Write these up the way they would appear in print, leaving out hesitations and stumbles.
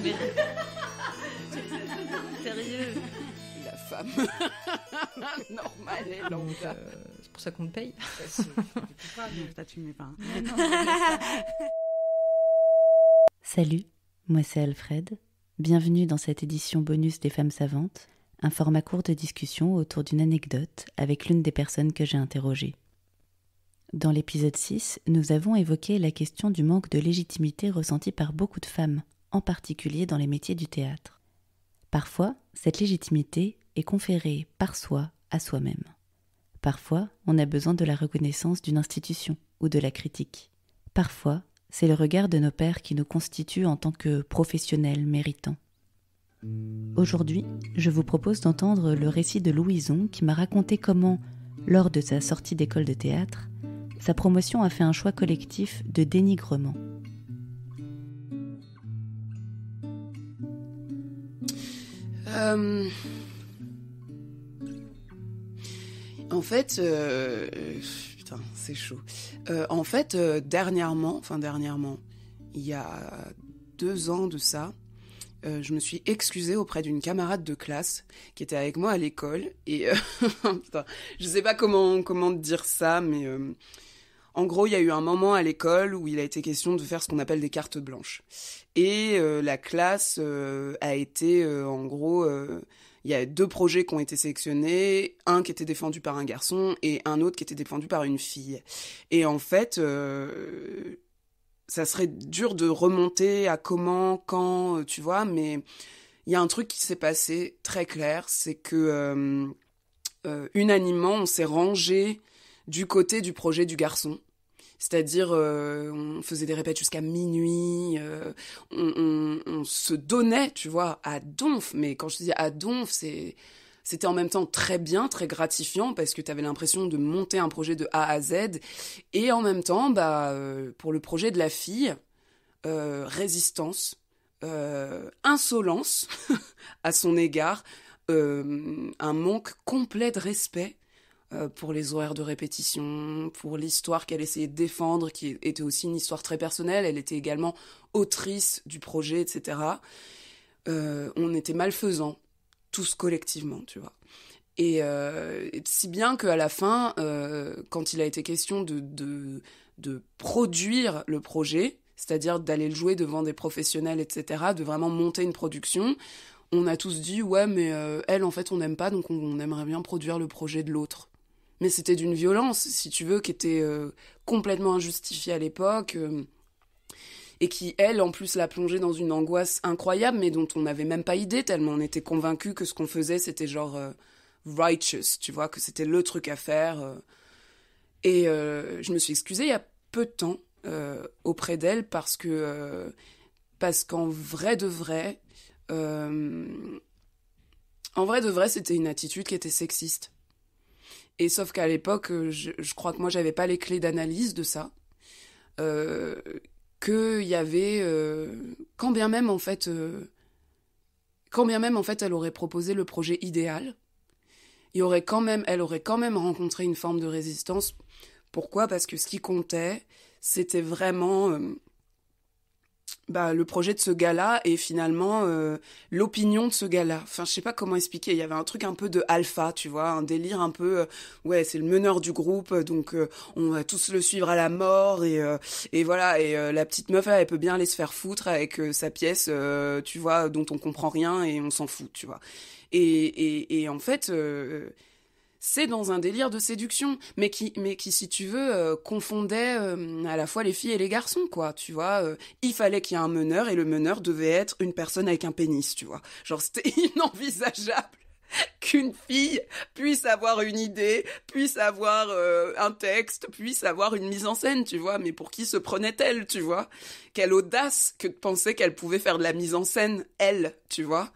Mais... Sérieux. La femme normale et lambda. C'est pour ça qu'on me paye. Tu mets pas. Salut, moi c'est Alfred. Bienvenue dans cette édition bonus des Femmes Savantes, un format court de discussion autour d'une anecdote avec l'une des personnes que j'ai interrogées. Dans l'épisode 6, nous avons évoqué la question du manque de légitimité ressenti par beaucoup de femmes, en particulier dans les métiers du théâtre. Parfois, cette légitimité est conférée par soi à soi-même. Parfois, on a besoin de la reconnaissance d'une institution ou de la critique. Parfois, c'est le regard de nos pairs qui nous constitue en tant que professionnels méritants. Aujourd'hui, je vous propose d'entendre le récit de Louison qui m'a raconté comment, lors de sa sortie d'école de théâtre, sa promotion a fait un choix collectif de dénigrement. En fait, putain, c'est chaud. Dernièrement, il y a 2 ans de ça, je me suis excusée auprès d'une camarade de classe qui était avec moi à l'école. Et putain, je sais pas comment te dire ça, mais en gros, il y a eu un moment à l'école où il a été question de faire ce qu'on appelle des cartes blanches. Et la classe a été, en gros... il y a 2 projets qui ont été sélectionnés, un qui était défendu par un garçon et un autre qui était défendu par une fille. Et en fait, ça serait dur de remonter à comment, quand, tu vois, mais il y a un truc qui s'est passé très clair, c'est que unanimement, on s'est rangé du côté du projet du garçon. C'est-à-dire, on faisait des répètes jusqu'à minuit, on se donnait, tu vois, à donf. Mais quand je te dis à donf, c'était en même temps très bien, très gratifiant, parce que tu avais l'impression de monter un projet de A à Z. Et en même temps, pour le projet de la fille, résistance, insolence à son égard, un manque complet de respect pour les horaires de répétition, pour l'histoire qu'elle essayait de défendre, qui était aussi une histoire très personnelle. Elle était également autrice du projet, etc. On était malfaisants, tous collectivement, tu vois. Et si bien qu'à la fin, quand il a été question de produire le projet, c'est-à-dire d'aller le jouer devant des professionnels, etc., de vraiment monter une production, on a tous dit « Ouais, mais elle, en fait, on n'aime pas, donc on aimerait bien produire le projet de l'autre. » Mais c'était d'une violence, si tu veux, qui était complètement injustifiée à l'époque, et qui, elle, en plus, l'a plongée dans une angoisse incroyable, mais dont on n'avait même pas idée, tellement on était convaincus que ce qu'on faisait, c'était genre righteous, tu vois, que c'était le truc à faire. Et je me suis excusée il y a peu de temps auprès d'elle, parce qu'en vrai de vrai, c'était une attitude qui était sexiste. Et sauf qu'à l'époque, je crois que moi, j'avais pas les clés d'analyse de ça. Qu'il y avait... quand bien même, en fait, elle aurait proposé le projet idéal, elle aurait quand même rencontré une forme de résistance. Pourquoi ? Parce que ce qui comptait, c'était vraiment... le projet de ce gars-là et finalement l'opinion de ce gars-là. Enfin, je sais pas comment expliquer. Il y avait un truc un peu de alpha, tu vois, un délire un peu ouais, c'est le meneur du groupe, donc on va tous le suivre à la mort et voilà. Et la petite meuf, elle peut bien aller se faire foutre avec sa pièce, tu vois, dont on comprend rien et on s'en fout, tu vois. Et en fait. C'est dans un délire de séduction, mais qui, si tu veux, confondait à la fois les filles et les garçons, quoi, tu vois. Il fallait qu'il y ait un meneur, et le meneur devait être une personne avec un pénis, tu vois. Genre, c'était inenvisageable qu'une fille puisse avoir une idée, puisse avoir un texte, puisse avoir une mise en scène, tu vois. Mais pour qui se prenait-elle, tu vois ? Quelle audace que de penser qu'elle pouvait faire de la mise en scène, elle, tu vois.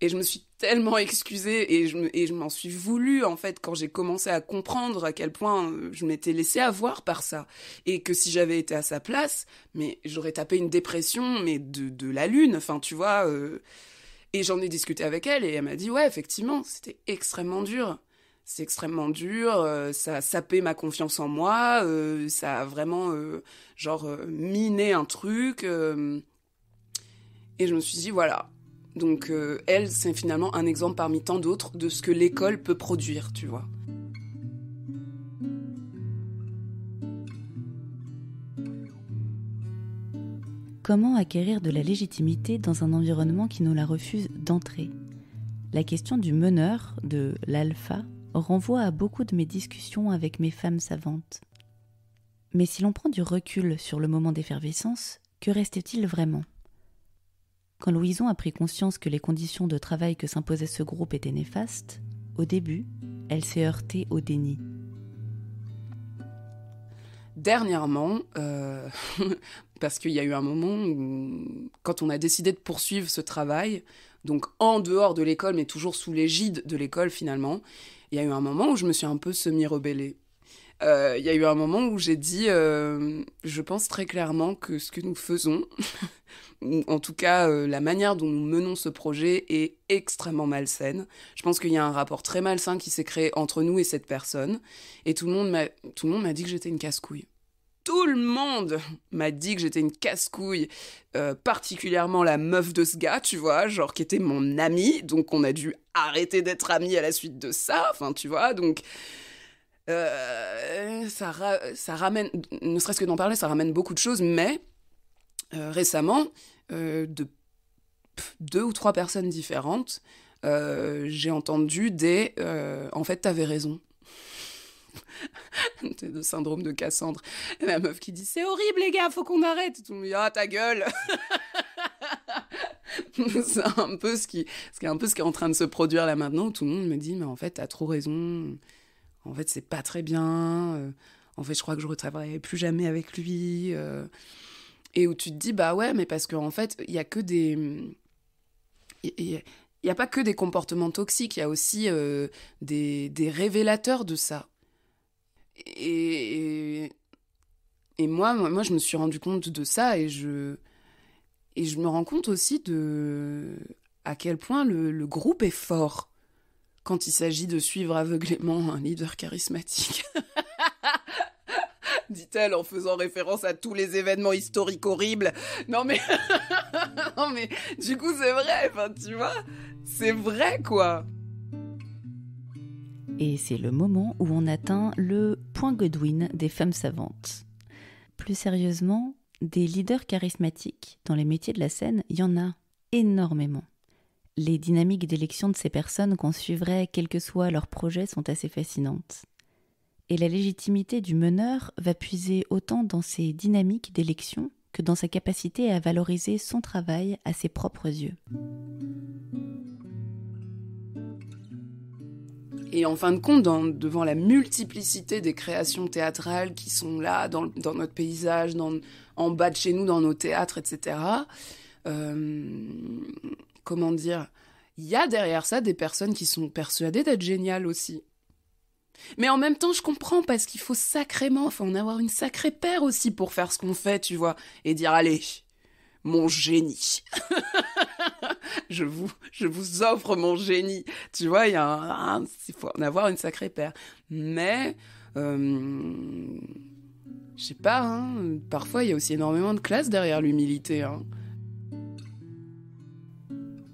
Et je me suis tellement excusée et je m'en suis voulu, en fait, quand j'ai commencé à comprendre à quel point je m'étais laissée avoir par ça. Et que si j'avais été à sa place, mais j'aurais tapé une dépression, mais de la lune, enfin, tu vois. Et j'en ai discuté avec elle et elle m'a dit, ouais, effectivement, c'était extrêmement dur. C'est extrêmement dur, ça a sapé ma confiance en moi, ça a vraiment, miné un truc... Et je me suis dit, voilà. Donc, elle, c'est finalement un exemple parmi tant d'autres de ce que l'école peut produire, tu vois. Comment acquérir de la légitimité dans un environnement qui nous la refuse d'entrée ? La question du meneur, de l'alpha, renvoie à beaucoup de mes discussions avec mes femmes savantes. Mais si l'on prend du recul sur le moment d'effervescence, que reste-t-il vraiment ? Quand Louison a pris conscience que les conditions de travail que s'imposait ce groupe étaient néfastes, au début, elle s'est heurtée au déni. Dernièrement, parce qu'il y a eu un moment où, quand on a décidé de poursuivre ce travail, donc en dehors de l'école, mais toujours sous l'égide de l'école finalement, il y a eu un moment où je me suis un peu semi-rebellée. Il y a eu un moment où j'ai dit, je pense très clairement que ce que nous faisons, en tout cas la manière dont nous menons ce projet est extrêmement malsaine. Je pense qu'il y a un rapport très malsain qui s'est créé entre nous et cette personne. Et tout le monde m'a dit que j'étais une casse-couille. Tout le monde m'a dit que j'étais une casse-couille, particulièrement la meuf de ce gars, tu vois, genre qui était mon amie, donc on a dû arrêter d'être amis à la suite de ça, enfin tu vois, donc... ça ramène, ne serait-ce que d'en parler, ça ramène beaucoup de choses, mais récemment, de 2 ou 3 personnes différentes, j'ai entendu des en fait, t'avais raison. C'est le syndrome de Cassandre. La meuf qui dit c'est horrible, les gars, faut qu'on arrête. Et tout le monde dit ah, ta gueule. C'est un peu ce qui est en train de se produire là maintenant, où tout le monde me dit mais en fait, t'as trop raison. En fait, c'est pas très bien. En fait, je crois que je retravaillerai plus jamais avec lui. Et où tu te dis, bah ouais, mais parce qu'en fait, il y a que des... Il y a pas que des comportements toxiques, il y a aussi des révélateurs de ça. Et moi, je me suis rendu compte de ça et je me rends compte aussi à quel point le groupe est fort quand il s'agit de suivre aveuglément un leader charismatique. Dit-elle en faisant référence à tous les événements historiques horribles. Non mais du coup c'est vrai, enfin tu vois, c'est vrai quoi. Et c'est le moment où on atteint le point Godwin des femmes savantes. Plus sérieusement, des leaders charismatiques dans les métiers de la scène, il y en a énormément. Les dynamiques d'élection de ces personnes qu'on suivrait, quel que soit leur projet, sont assez fascinantes. Et la légitimité du meneur va puiser autant dans ces dynamiques d'élection que dans sa capacité à valoriser son travail à ses propres yeux. Et en fin de compte, devant la multiplicité des créations théâtrales qui sont là, dans notre paysage, en bas de chez nous, dans nos théâtres, etc., comment dire, il y a derrière ça des personnes qui sont persuadées d'être géniales aussi. Mais en même temps, je comprends, parce qu'il faut en avoir une sacrée paire aussi pour faire ce qu'on fait, tu vois, et dire, allez, mon génie. je vous offre mon génie. Tu vois, il faut en avoir une sacrée paire. Mais, je sais pas, hein, parfois il y a aussi énormément de classe derrière l'humilité, hein.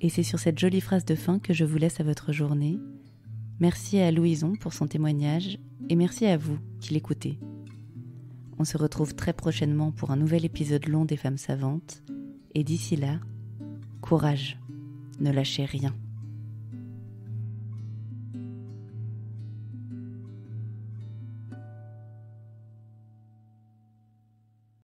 Et c'est sur cette jolie phrase de fin que je vous laisse à votre journée. Merci à Louison pour son témoignage et merci à vous qui l'écoutez. On se retrouve très prochainement pour un nouvel épisode long des Femmes Savantes. Et d'ici là, courage, ne lâchez rien.